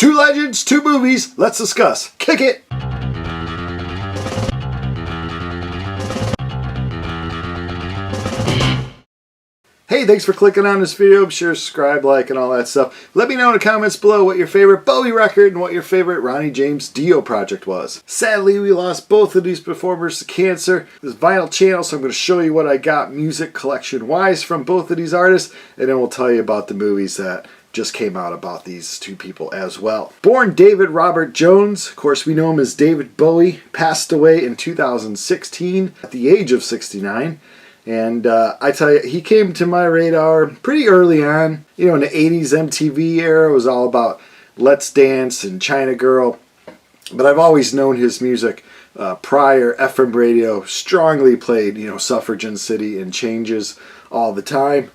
Two legends, two movies, let's discuss. Kick it! Hey, thanks for clicking on this video. Be sure to subscribe, like, and all that stuff. Let me know in the comments below what your favorite Bowie record and what your favorite Ronnie James Dio project was. Sadly, we lost both of these performers to cancer. This vinyl channel, so I'm going to show you what I got music collection-wise from both of these artists, and then we'll tell you about the movies that just came out about these two people as well. Born David Robert Jones, of course we know him as David Bowie, passed away in 2016 at the age of 69. And I tell you, he came to my radar pretty early on. You know, in the 80s MTV era, it was all about Let's Dance and China Girl. But I've always known his music prior. FM radio strongly played, you know, Suffrage and City and Changes all the time.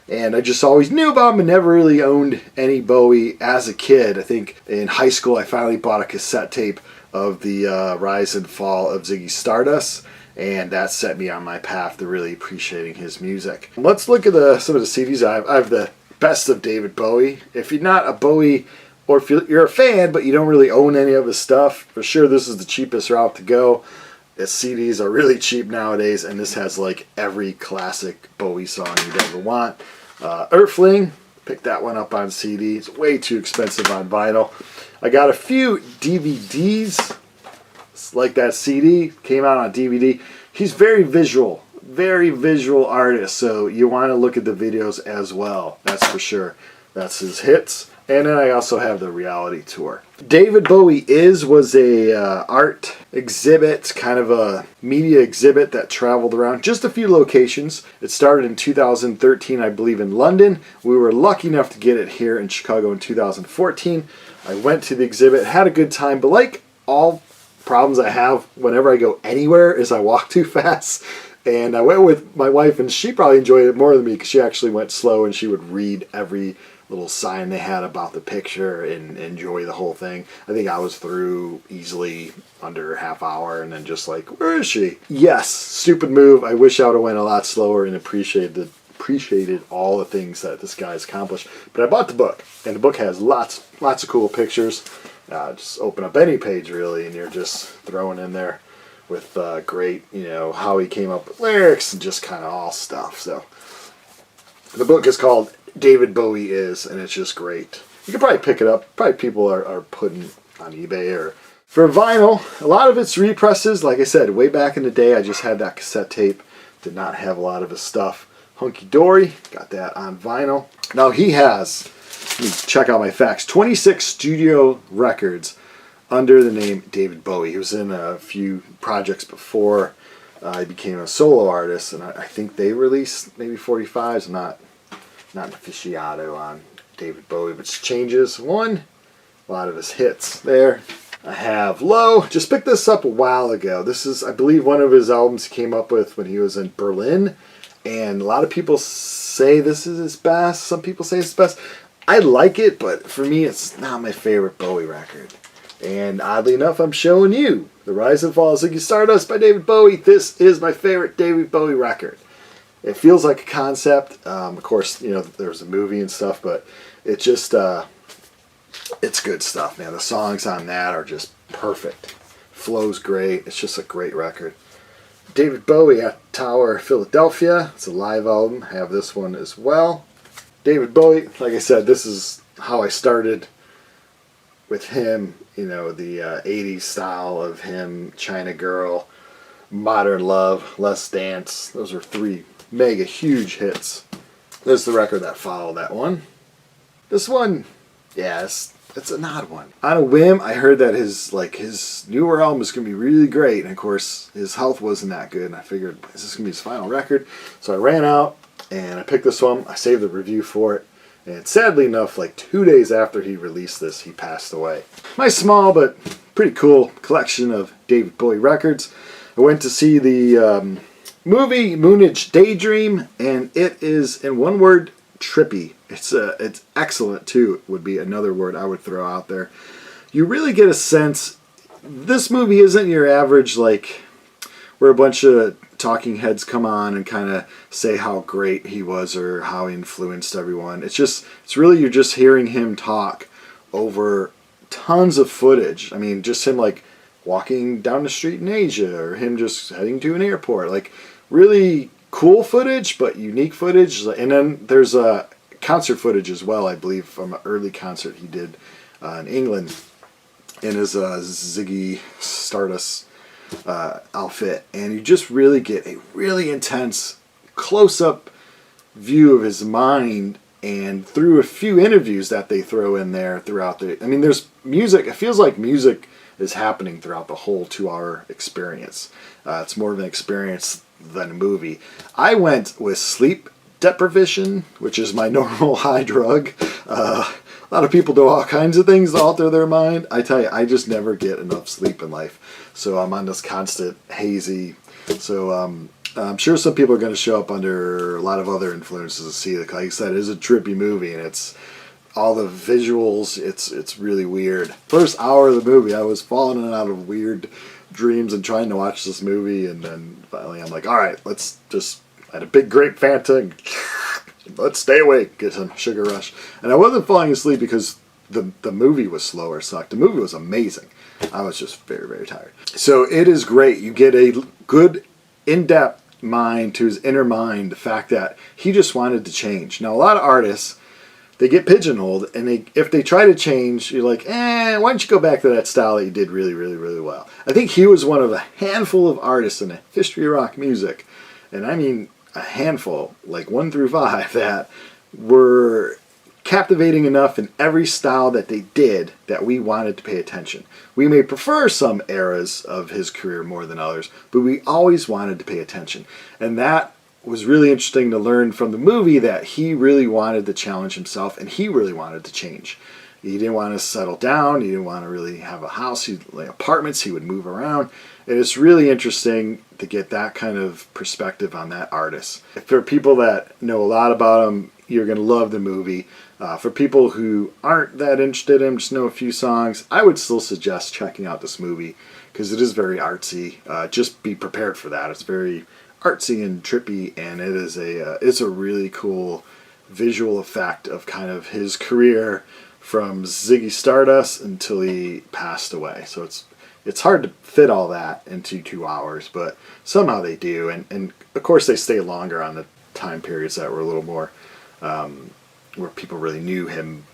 And I just always knew about him and never really owned any Bowie as a kid. I think in high school I finally bought a cassette tape of the rise and fall of Ziggy Stardust. And that set me on my path to really appreciating his music. Let's look at some of the CDs. I have the best of David Bowie. If you're not a Bowie, or if you're a fan but you don't really own any of his stuff, for sure this is the cheapest route to go. The CDs are really cheap nowadays, and this has like every classic Bowie song you'd ever want. Earthling, picked that one up on CD. It's way too expensive on vinyl. I got a few DVDs. Like that CD came out on DVD. He's very visual artist, so you want to look at the videos as well. That's for sure. That's his hits. And then I also have the reality tour. David Bowie was a art exhibit, kind of a media exhibit that traveled around just a few locations. It started in 2013, I believe, in London. We were lucky enough to get it here in Chicago in 2014. I went to the exhibit, had a good time, but like all problems I have whenever I go anywhere is I walk too fast. And I went with my wife, and she probably enjoyed it more than me because she actually went slow and she would read every little sign they had about the picture and enjoy the whole thing. I think I was through easily under a half hour and then just like, where is she? Yes, stupid move. I wish I would have went a lot slower and appreciated all the things that this guy's accomplished. But I bought the book, and the book has lots of cool pictures. Just open up any page really, and you're just throwing in there with great, you know, how he came up with lyrics and just kind of all stuff. So the book is called David Bowie Is, and it's just great. You can probably pick it up. Probably people are putting on eBay. Or for vinyl, a lot of it's represses. Like I said, way back in the day, I just had that cassette tape. Did not have a lot of his stuff. Hunky Dory, got that on vinyl. Now he has, let me check out my facts, 26 studio records under the name David Bowie. He was in a few projects before he became a solo artist, and I think they released maybe 45s. I'm not an aficionado on David Bowie, but Changes one, a lot of his hits there. I have Low, just picked this up a while ago. This is, I believe, one of his albums he came up with when he was in Berlin, and a lot of people say this is his best. Some people say it's his best. I like it, but for me, it's not my favorite Bowie record. And oddly enough, I'm showing you The Rise and Fall of Ziggy Stardust by David Bowie. This is my favorite David Bowie record. It feels like a concept. Of course, you know, there's a movie and stuff, but it just, it's good stuff, man. The songs on that are just perfect. Flow's great. It's just a great record. David Bowie at Tower, Philadelphia. It's a live album. I have this one as well. David Bowie, like I said, this is how I started with him. You know, the 80s style of him, China Girl, Modern Love, Let's Dance. Those are three mega huge hits. This is the record that followed that one. This one, yeah, it's an odd one. On a whim, I heard that his newer album is going to be really great. And of course, his health wasn't that good. And I figured, is this going to be his final record? So I ran out and I picked this one. I saved the review for it. And sadly enough, like 2 days after he released this, he passed away. My small but pretty cool collection of David Bowie records. I went to see the movie Moonage Daydream, and it is, in one word, trippy. It's excellent too, would be another word I would throw out there. You really get a sense, this movie isn't your average, like, where a bunch of talking heads come on and kind of say how great he was or how he influenced everyone. It's really, you're just hearing him talk over tons of footage. I mean, just him like walking down the street in Asia, or him just heading to an airport. Like, really cool footage, but unique footage. And then there's concert footage as well, I believe, from an early concert he did in England in his Ziggy Stardust outfit. And you just really get a really intense close-up view of his mind, and through a few interviews that they throw in there throughout the... I mean, there's music. It feels like music is happening throughout the whole 2-hour experience. It's more of an experience than a movie. I went with sleep deprivation, which is my normal high drug. A lot of people do all kinds of things to alter their mind. I tell you, I just never get enough sleep in life. So I'm on this constant hazy. So I'm sure some people are going to show up under a lot of other influences to see it. Like I said, it is a trippy movie, and it's all the visuals. It's really weird. First hour of the movie, I was falling in and out of weird dreams and trying to watch this movie, and then finally I'm like, all right, let's just... I had a big grape Fanta, and let's stay awake, get some sugar rush. And I wasn't falling asleep because the movie was slow or sucked. The movie was amazing. I was just very, very tired. So it is great. You get a good, in-depth mind to his inner mind, the fact that he just wanted to change. Now, a lot of artists, they get pigeonholed, and if they try to change, you're like, why don't you go back to that style that you did really, really, really well? I think he was one of a handful of artists in the history of rock music, and I mean a handful, like 1 through 5, that were captivating enough in every style that they did that we wanted to pay attention. We may prefer some eras of his career more than others, but we always wanted to pay attention. And that was really interesting to learn from the movie, that he really wanted to challenge himself, and he really wanted to change. He didn't want to settle down. He didn't want to really have a house. He'd like apartments. He would move around. And it's really interesting to get that kind of perspective on that artist. For people that know a lot about him, you're going to love the movie. For people who aren't that interested in him, just know a few songs, I would still suggest checking out this movie because it is very artsy. Just be prepared for that. It's very artsy and trippy, and it's a really cool visual effect of kind of his career from Ziggy Stardust until he passed away. So it's hard to fit all that into 2 hours, but somehow they do. And of course they stay longer on the time periods that were a little more, where people really knew him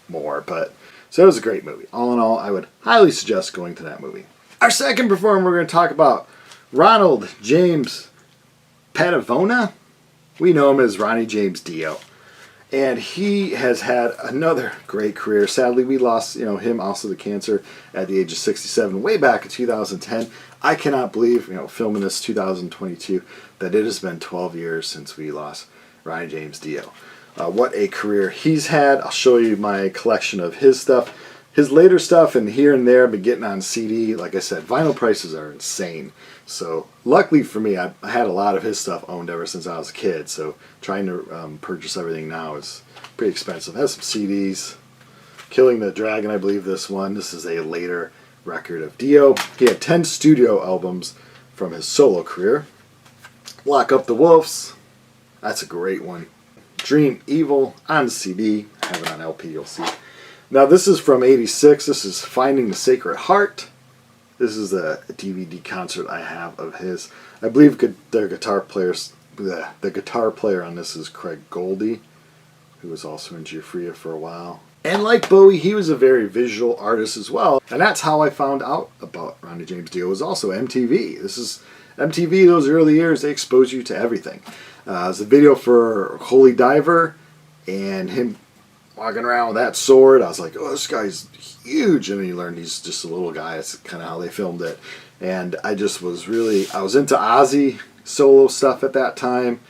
more. But so it was a great movie. All in all, I would highly suggest going to that movie. Our second performer we're going to talk about, Ronald James Padavona. We know him as Ronnie James Dio. And he has had another great career. Sadly, we lost him also to cancer at the age of 67 way back in 2010. I cannot believe, filming this 2022, that it has been 12 years since we lost Ronnie James Dio. What a career he's had. I'll show you my collection of his stuff. His later stuff, and here and there, I've been getting on CD. Like I said, vinyl prices are insane. So luckily for me, I had a lot of his stuff owned ever since I was a kid. So trying to purchase everything now is pretty expensive. It has some CDs. Killing the Dragon, I believe this one. This is a later record of Dio. He had 10 studio albums from his solo career. Lock Up the Wolves. That's a great one. Dream Evil on the CD. I have it on LP, you'll see. Now this is from '86. This is Finding the Sacred Heart. This is a DVD concert I have of his. I believe the guitar player on this is Craig Goldie, who was also in Giuffria for a while. And like Bowie, he was a very visual artist as well. And that's how I found out about Ronnie James Dio, was also MTV. This is MTV, those early years, they exposed you to everything. There's a video for Holy Diver, and him walking around with that sword. I was like, oh, this guy's huge. And then you learn he's just a little guy. That's kind of how they filmed it. And I just was I was into Ozzy solo stuff at that time.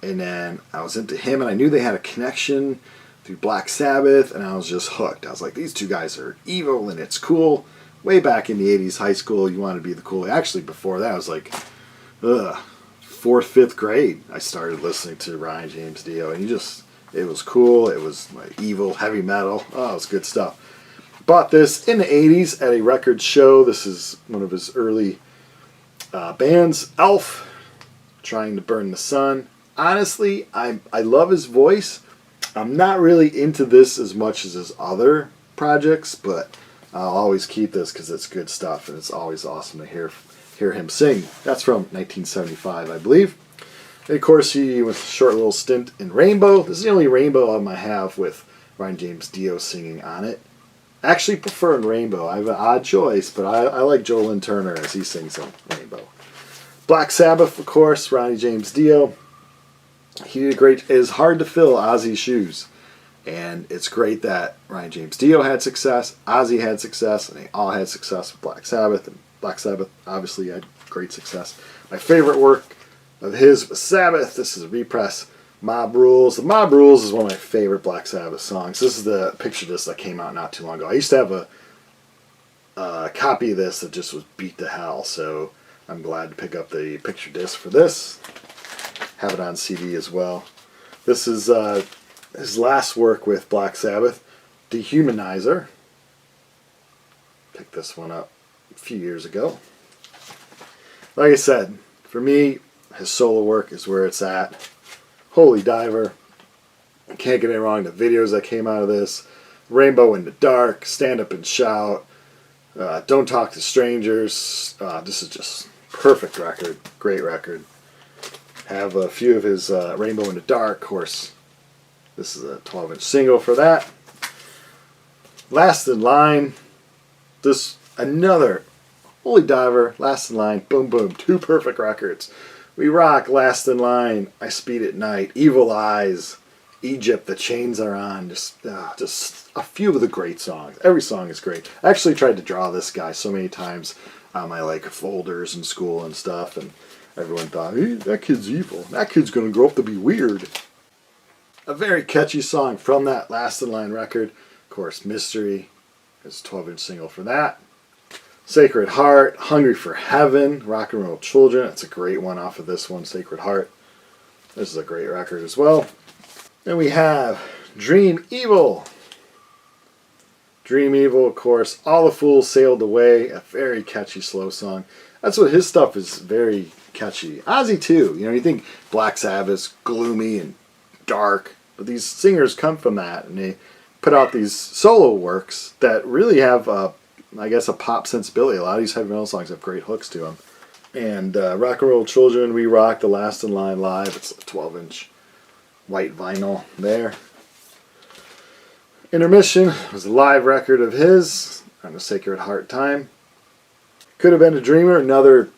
And then I was into him, and I knew they had a connection through Black Sabbath, and I was just hooked. I was like, these two guys are evil, and it's cool. Way back in the 80s, high school, you want to be the cool. Actually, before that, I was like, 4th, 5th grade, I started listening to Ronnie James Dio, and it was cool. It was like evil, heavy metal. Oh, it was good stuff. Bought this in the 80s at a record show. This is one of his early bands, Elf, Trying to Burn the Sun. Honestly, I love his voice. I'm not really into this as much as his other projects, but I'll always keep this because it's good stuff, and it's always awesome to hear him sing. That's from 1975, I believe. And of course, he was a short little stint in Rainbow. This is the only Rainbow album I have with Ronnie James Dio singing on it. I actually prefer Rainbow. I have an odd choice, but I like Joel Lynn Turner as he sings on Rainbow. Black Sabbath, of course, Ronnie James Dio. He did great. It is hard to fill Ozzy's shoes. And it's great that Ronnie James Dio had success, Ozzy had success, and they all had success with Black Sabbath. And Black Sabbath obviously had great success. My favorite work of his was Sabbath. This is a repress, Mob Rules. The Mob Rules is one of my favorite Black Sabbath songs. This is the picture disc that came out not too long ago. I used to have a copy of this that just was beat to hell, so I'm glad to pick up the picture disc for this. Have it on CD as well. This is his last work with Black Sabbath, Dehumanizer. Picked this one up a few years ago. Like I said, for me, his solo work is where it's at. Holy Diver. Can't get it wrong. The videos that came out of this. Rainbow in the Dark. Stand Up and Shout. Don't Talk to Strangers. This is just perfect record. Great record. Have a few of his Rainbow in the Dark, of course. This is a 12-inch single for that. Last in Line. This, another Holy Diver, Last in Line, boom, boom. Two perfect records. We Rock, Last in Line, I Speed at Night, Evil Eyes, Egypt, The Chains Are On. Just a few of the great songs. Every song is great. I actually tried to draw this guy so many times on my folders in school and stuff, and everyone thought, hey, that kid's evil. That kid's going to grow up to be weird. A very catchy song from that Last in Line record. Of course, Mystery is a 12-inch single for that. Sacred Heart, Hungry for Heaven, Rock and Roll Children. That's a great one off of this one, Sacred Heart. This is a great record as well. Then we have Dream Evil. Dream Evil, of course. All the Fools Sailed Away, a very catchy slow song. That's what his stuff is, very catchy. Ozzy too. You think Black Sabbath's gloomy and dark, but these singers come from that, and they put out these solo works that really have I guess a pop sensibility. A lot of these heavy metal songs have great hooks to them. And Rock and Roll Children, We Rock, The Last in Line Live. It's a 12-inch white vinyl there. Intermission was a live record of his on the Sacred Heart time. Could Have Been a Dreamer, another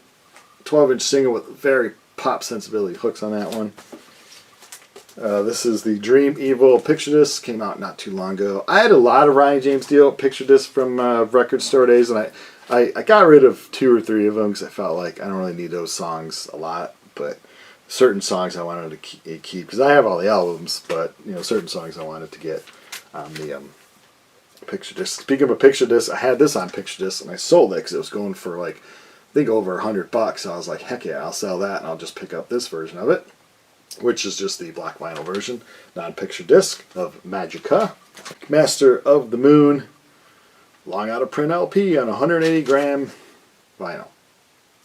12-inch single with very pop sensibility hooks on that one. This is the Dream Evil picture disc. Came out not too long ago. I had a lot of Ronnie James Dio picture discs from record store days, and I got rid of 2 or 3 of them because I felt like I don't really need those songs a lot. But certain songs I wanted to keep because I have all the albums, but certain songs I wanted to get on the picture disc. Speaking of a picture disc, I had this on picture disc and I sold it because it was going for I think over $100. So I was like, heck yeah, I'll sell that and I'll just pick up this version of it, which is just the black vinyl version, non-picture disc of Magica. Master of the Moon, long out of print LP on 180 gram vinyl.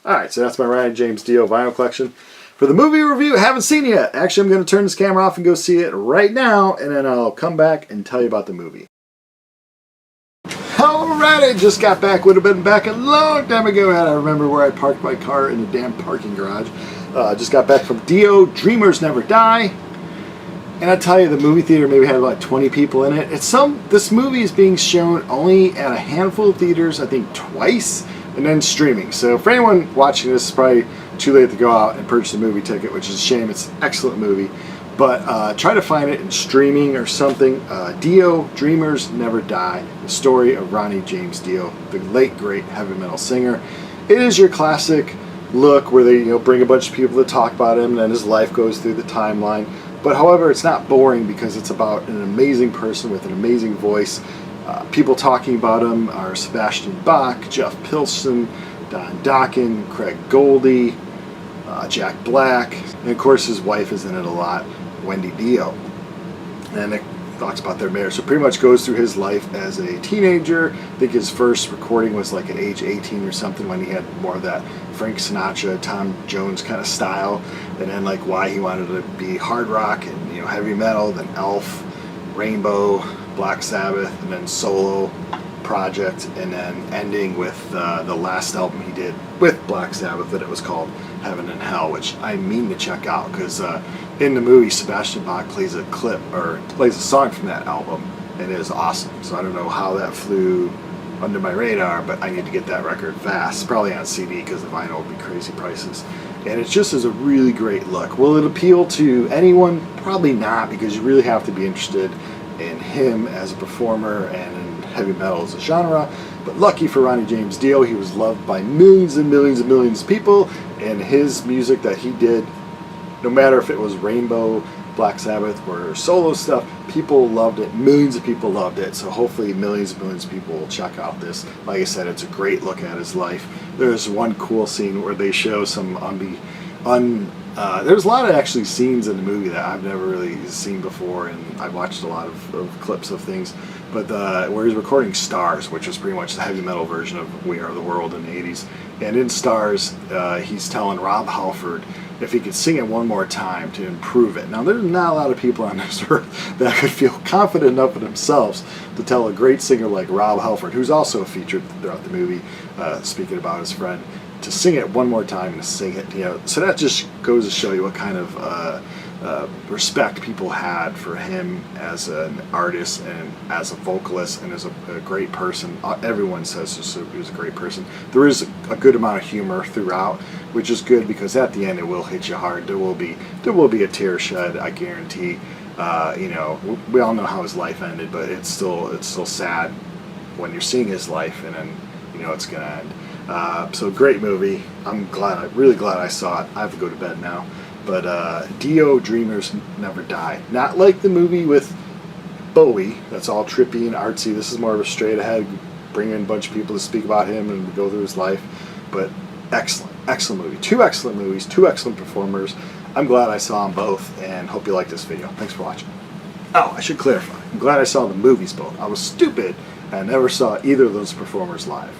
Alright, so that's my Ronnie James Dio vinyl collection. For the movie review, haven't seen it yet. Actually, I'm going to turn this camera off and go see it right now, and then I'll come back and tell you about the movie. Alright, I just got back. Would have been back a long time ago had I remember where I parked my car in the damn parking garage. Just got back from Dio Dreamers Never Die. And I tell you, the movie theater maybe had about 20 people in it. This movie is being shown only at a handful of theaters, I think twice, and then streaming. So for anyone watching this, it's probably too late to go out and purchase a movie ticket, which is a shame. It's an excellent movie. But try to find it in streaming or something. Dio Dreamers Never Die, the story of Ronnie James Dio, the late great heavy metal singer. It is your classic look where they bring a bunch of people to talk about him, and then his life goes through the timeline. But however, it's not boring because it's about an amazing person with an amazing voice. People talking about him are Sebastian Bach, Jeff Pilson, Don Dokken, Craig Goldie, Jack Black, and of course his wife is in it a lot, Wendy Dio. And it talks about their marriage. So pretty much goes through his life as a teenager. I think his first recording was at age 18 or something, when he had more of that Frank Sinatra, Tom Jones kind of style. And then why he wanted to be hard rock and heavy metal, then Elf, Rainbow, Black Sabbath, and then solo. project, and then ending with the last album he did with Black Sabbath, that it was called Heaven and Hell, which I mean to check out, because in the movie Sebastian Bach plays a clip, or plays a song from that album, and it is awesome. So I don't know how that flew under my radar, but I need to get that record fast, probably on CD, because the vinyl would be crazy prices. And it just is a really great look. Will it appeal to anyone? Probably not, because you really have to be interested in him as a performer and in heavy metal as a genre. But lucky for Ronnie James Dio, he was loved by millions and millions and millions of people, and his music that he did, no matter if it was Rainbow, Black Sabbath, or solo stuff, people loved it. Millions of people loved it. So hopefully millions and millions of people will check out this. Like I said, it's a great look at his life. There's one cool scene where they show some there's a lot of actually scenes in the movie that I've never really seen before, and I've watched a lot of clips of things, but where he's recording Stars, which was pretty much the heavy metal version of We Are the World in the 80s, and in Stars he's telling Rob Halford if he could sing it one more time to improve it. Now, there's not a lot of people on this earth that could feel confident enough in themselves to tell a great singer like Rob Halford, who's also featured throughout the movie, speaking about his friend, to sing it one more time and to sing it, you know. So that just goes to show you what kind of respect people had for him as an artist and as a vocalist and as a great person. Everyone says he was a great person. There is a good amount of humor throughout, which is good, because at the end it will hit you hard. There will be a tear shed, I guarantee. You know, we all know how his life ended, but it's still sad when you're seeing his life and then you know it's gonna end. So great movie. I'm really glad I saw it. I have to go to bed now. But Dio Dreamers Never Die. Not like the movie with Bowie, that's all trippy and artsy. This is more of a straight ahead, bring in a bunch of people to speak about him and go through his life. But excellent movie. Two excellent movies, two excellent performers. I'm glad I saw them both, and hope you like this video. Thanks for watching. Oh, I should clarify. I'm glad I saw the movies both. I was stupid and I never saw either of those performers live.